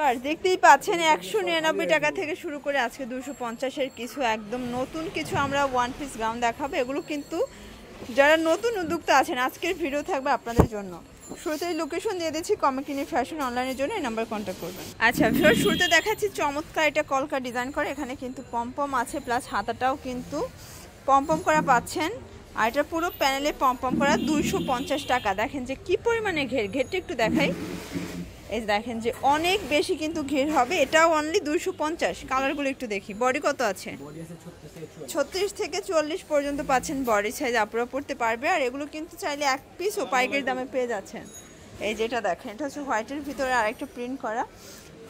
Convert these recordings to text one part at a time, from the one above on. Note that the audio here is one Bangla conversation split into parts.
আর দেখতেই পাচ্ছেন 199 টাকা থেকে শুরু করে আজকে 250-এর কিছু একদম নতুন কিছু আমরা ওয়ান পিস গাউন দেখাবো। এগুলো কিন্তু যারা নতুন উদ্যোক্তা আছেন আজকের ভিডিও থাকবে আপনাদের জন্য। শুরুতেই লোকেশন দিয়ে দিচ্ছি কমিকিনি ফ্যাশন অনলাইনের জন্য এই নাম্বার কন্ট্যাক্ট করবেন। আচ্ছা ভিউয়ার শুরুতে দেখাচ্ছি চমৎকার এটা কলকা ডিজাইন করে, এখানে কিন্তু পমপম আছে প্লাস হাতাটাও কিন্তু পমপম করা পাচ্ছেন। আর এটা পুরো প্যানেলে পমপম করা 250 টাকা। দেখেন যে কি পরিমাণে ঘেরটা একটু দেখাই, এই দেখেন যে অনেক বেশি কিন্তু ঘের হবে। এটাও অনলি 250। কালারগুলো একটু দেখি। বডি কত আছে? 36 থেকে 40 পর্যন্ত পাচ্ছেন বডি সাইজ, আপনারা পড়তে পারবে। আর এগুলো কিন্তু চাইলে এক পিস ও পাইকারি দামে পেয়ে যাচ্ছেন। এই যেটা দেখেন এটা হচ্ছে হোয়াইটের ভিতরে আরেকটা প্রিন্ট করা।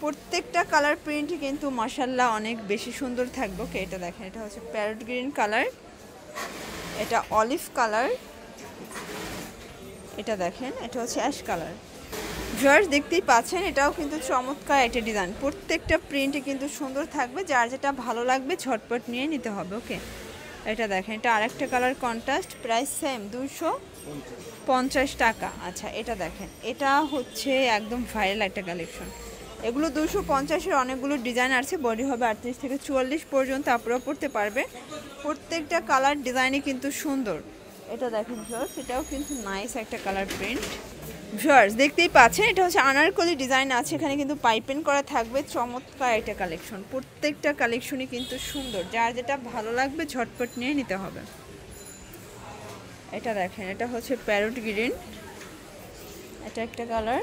প্রত্যেকটা কালার প্রিন্টই কিন্তু মাশাআল্লাহ অনেক বেশি সুন্দর থাকবে। ওকে, এটা দেখেন এটা হচ্ছে প্যারট গ্রিন কালার, এটা অলিভ কালার, এটা দেখেন এটা হচ্ছে অ্যাশ কালার। ভিউয়ার্স দেখতেই পাচ্ছেন এটাও কিন্তু চমৎকার একটা ডিজাইন। প্রত্যেকটা প্রিন্টে কিন্তু সুন্দর থাকবে, যার যেটা ভালো লাগবে ঝটপট নিয়ে নিতে হবে। ওকে, এটা দেখেন এটা আরেকটা কালার কন্ট্রাস্ট, প্রাইস সেম 250 টাকা। আচ্ছা এটা দেখেন এটা হচ্ছে একদম ভাইরাল একটা কালেকশন। এগুলো 250-এর অনেকগুলো ডিজাইন আছে। বডি হবে 38 থেকে 44 পর্যন্ত, আপনারা পড়তে পারবে। প্রত্যেকটা কালার ডিজাইনই কিন্তু সুন্দর। এটা দেখেন ভিউয়ার্স এটাও কিন্তু নাইস একটা কালার প্রিন্ট। ভিউয়ার্স দেখতেই পাচ্ছেন এটা হচ্ছে আনারকলি ডিজাইন আছে, এখানে কিন্তু পাইপিং করা থাকবে। চমৎকার একটা কালেকশন, প্রত্যেকটা কালেকশনই কিন্তু সুন্দর, যার যেটা ভালো লাগবে ঝটপট নিয়ে নিতে হবে। এটা দেখেন এটা হচ্ছে প্যারট গ্রিন, এটা একটা কালার,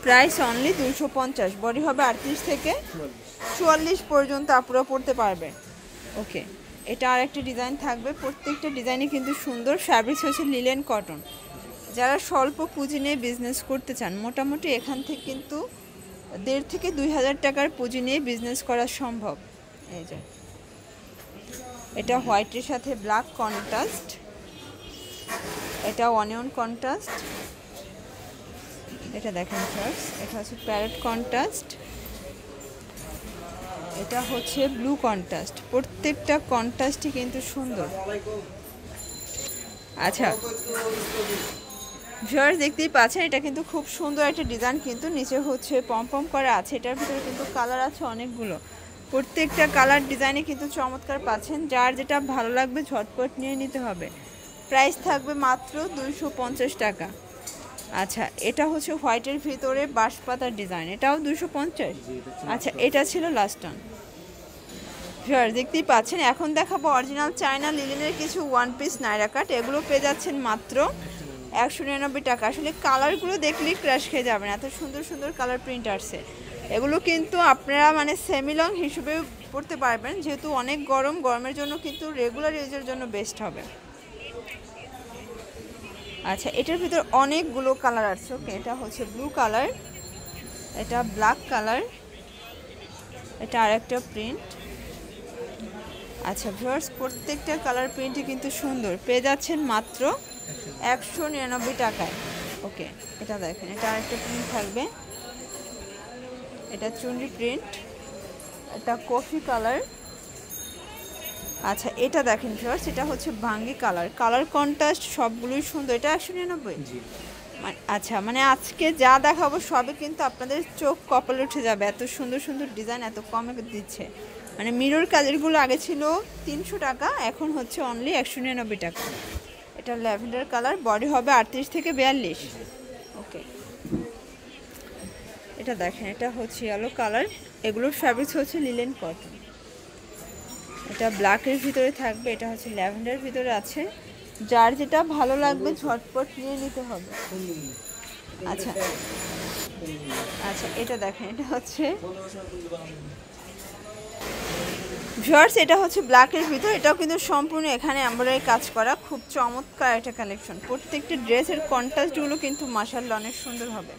প্রাইস অনলি 250। বডি হবে 38 থেকে 44 পর্যন্ত, আপনারা পড়তে পারবে। ওকে, এটা আর একটা ডিজাইন থাকবে। প্রত্যেকটা ডিজাইনই কিন্তু সুন্দর। ফ্যাব্রিক্স হচ্ছে লিলেন কটন। যারা স্বল্প পুঁজি নিয়ে বিজনেস করতে চান, মোটামুটি এখান থেকে কিন্তু 1,500 থেকে 2,000 টাকার পুঁজি নিয়ে বিজনেস করা সম্ভব। এই যে এটা হোয়াইটের সাথে ব্ল্যাক কন্ট্রাস্ট, এটা অনিয়ন কন্ট্রাস্ট, এটা দেখেন ফার্স্ট এটা হচ্ছে প্যারট কন্ট্রাস্ট, এটা হচ্ছে ব্লু কন্ট্রাস্ট। প্রত্যেকটা কন্ট্রাস্টই কিন্তু সুন্দর। আচ্ছা ভিউয়ার্স দেখতেই পাচ্ছেন এটা কিন্তু খুব সুন্দর একটা ডিজাইন, কিন্তু নিচে হচ্ছে পমপম করা আছে। এটার ভিতরে কিন্তু কালার আছে অনেকগুলো। প্রত্যেকটা কালার ডিজাইনে কিন্তু চমৎকার পাচ্ছেন, যার যেটা ভালো লাগবে ঝটপট নিয়ে নিতে হবে। প্রাইস থাকবে মাত্র 250 টাকা। আচ্ছা এটা হচ্ছে হোয়াইটের ভিতরে বাঁশপাতার ডিজাইন, এটাও 250। আচ্ছা এটা ছিল লাস্ট টান। ভিউয়ার্স দেখতেই পাচ্ছেন এখন দেখাবো অরিজিনাল চায়না লিলেনের কিছু ওয়ান পিস নাইরা কাট। এগুলো পেয়ে যাচ্ছেন মাত্র 199 টাকা। আসলে কালারগুলো দেখলেই ক্রাশ খেয়ে যাবেন, এত সুন্দর সুন্দর কালার প্রিন্ট আসছে। এগুলো কিন্তু আপনারা মানে সেমি লং হিসেবে পড়তে পারবেন, যেহেতু অনেক গরমের জন্য কিন্তু রেগুলার ইউজের জন্য বেস্ট হবে। আচ্ছা এটার ভিতর অনেকগুলো কালার আছে। ওকে, এটা হচ্ছে ব্লু কালার, এটা ব্ল্যাক কালার, এটা আরেকটা প্রিন্ট। আচ্ছা ভিউয়ার্স প্রত্যেকটা কালার প্রিন্টই কিন্তু সুন্দর, পেয়ে যাচ্ছেন মাত্র 199 টাকায়। ওকে, এটা দেখেন এটা আরেকটা প্রিন্ট থাকবে, এটা চুনরি প্রিন্ট, এটা কফি কালার। আচ্ছা এটা দেখেন ভিউয়ার্স এটা হচ্ছে ভাঙ্গি কালার, কালার কন্ট্রাস্ট সবগুলোই সুন্দর। এটা 199। আচ্ছা মানে আজকে যা দেখাবো সবই কিন্তু আপনাদের চোখ কপালে উঠে যাবে, এত সুন্দর সুন্দর ডিজাইন এত কমে দিচ্ছে। মানে মিরর কাজেরগুলো আগে ছিল 300 টাকা, এখন হচ্ছে অনলি 199 টাকা। এটা ল্যাভেন্ডার কালার, বডি হবে 38 থেকে 42। ওকে, এটা দেখেন এটা হচ্ছে ইয়েলো কালার, এগুলোর ফ্যাব্রিক্স হচ্ছে লিলেন কটন। এটা ব্ল্যাকের ভিতরে থাকবে, এটা হচ্ছে ল্যাভেন্ডার ভিতরে আছে, যার যেটা ভালো লাগবে ঝটপট নিয়ে নিতে হবে। আচ্ছা আচ্ছা এটা দেখেন এটা হচ্ছে ভিউয়ার্স এটা হচ্ছে ব্ল্যাকের ভিতর, এটাও কিন্তু সম্পূর্ণ এখানে এমব্রয়ডারি কাজ করা, খুব চমৎকার একটা কালেকশন। প্রত্যেকটা ড্রেসের কন্ট্রাস্টগুলো কিন্তু মাশাআল্লাহ অনেক সুন্দর হবে।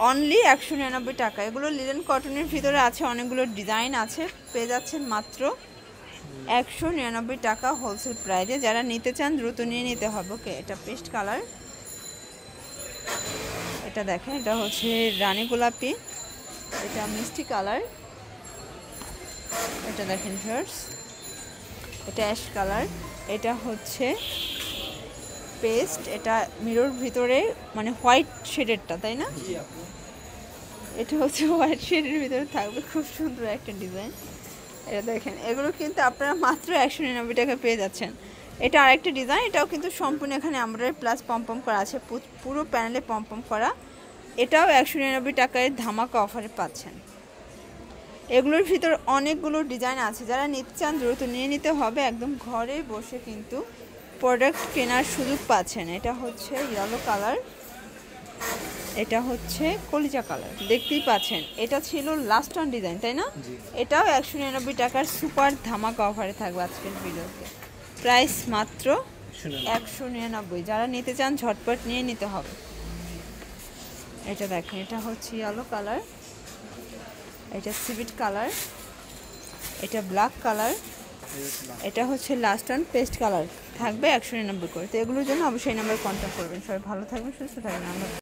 অনলি 199 টাকা। এগুলো লিলেন কটনের ভিতরে আছে, অনেকগুলো ডিজাইন আছে, পেয়ে যাচ্ছেন মাত্র 199 টাকা হোলসেল প্রাইসে। যারা নিতে চান দ্রুত নিয়ে নিতে হবে। ওকে, এটা পেস্ট কালার, এটা দেখেন এটা হচ্ছে রানী গোলাপি, এটা মিষ্টি কালার, এটা দেখেন ভিউয়ার্স এটা অ্যাশ কালার, এটা হচ্ছে পেস্ট, এটা মিরর ভিতরে মানে হোয়াইট শেডেরটা, তাই না? এটা হচ্ছে হোয়াইট শেডের ভিতরে থাকবে, খুব সুন্দর একটা ডিজাইন। এটা দেখেন, এগুলো কিন্তু আপনারা মাত্র 199 টাকা পেয়ে যাচ্ছেন। এটা আরেকটা ডিজাইন, এটাও কিন্তু সম্পূর্ণ এখানে এমব্রয়ডারি প্লাস পম্পম করা আছে, পুরো প্যানেলে পম্পম করা। এটাও 199 টাকায় ধামাকা অফারে পাচ্ছেন। এগুলোর ভিতর অনেকগুলো ডিজাইন আছে, যারা নিতে চান দ্রুত নিয়ে নিতে হবে, একদম ঘরে বসে কিন্তু প্রোডাক্ট কেনার সুযোগ পাচ্ছেন। এটা হচ্ছে ইয়েলো কালার, এটা হচ্ছে কলিজা কালার, দেখতেই পাচ্ছেন। এটা ছিল লাস্ট অন ডিজাইন, তাই না? এটাও 199 টাকার সুপার ধামাকা অফারে থাকবে আজকের ভিডিওতে। প্রাইস মাত্র 199। যারা নিতে চান ঝটপট নিয়ে নিতে হবে। এটা দেখেন, এটা হচ্ছে ইয়েলো কালার, এটা সিভিট কালার, এটা ব্ল্যাক কালার, এটা হচ্ছে লাস্ট অন পেস্ট কালার, থাকবে 199 করে। তো এগুলোর জন্য অবশ্যই নাম্বার কন্ট্যাক্ট করবেন। সবাই ভালো থাকবেন, সুস্থ থাকবেন। আমরা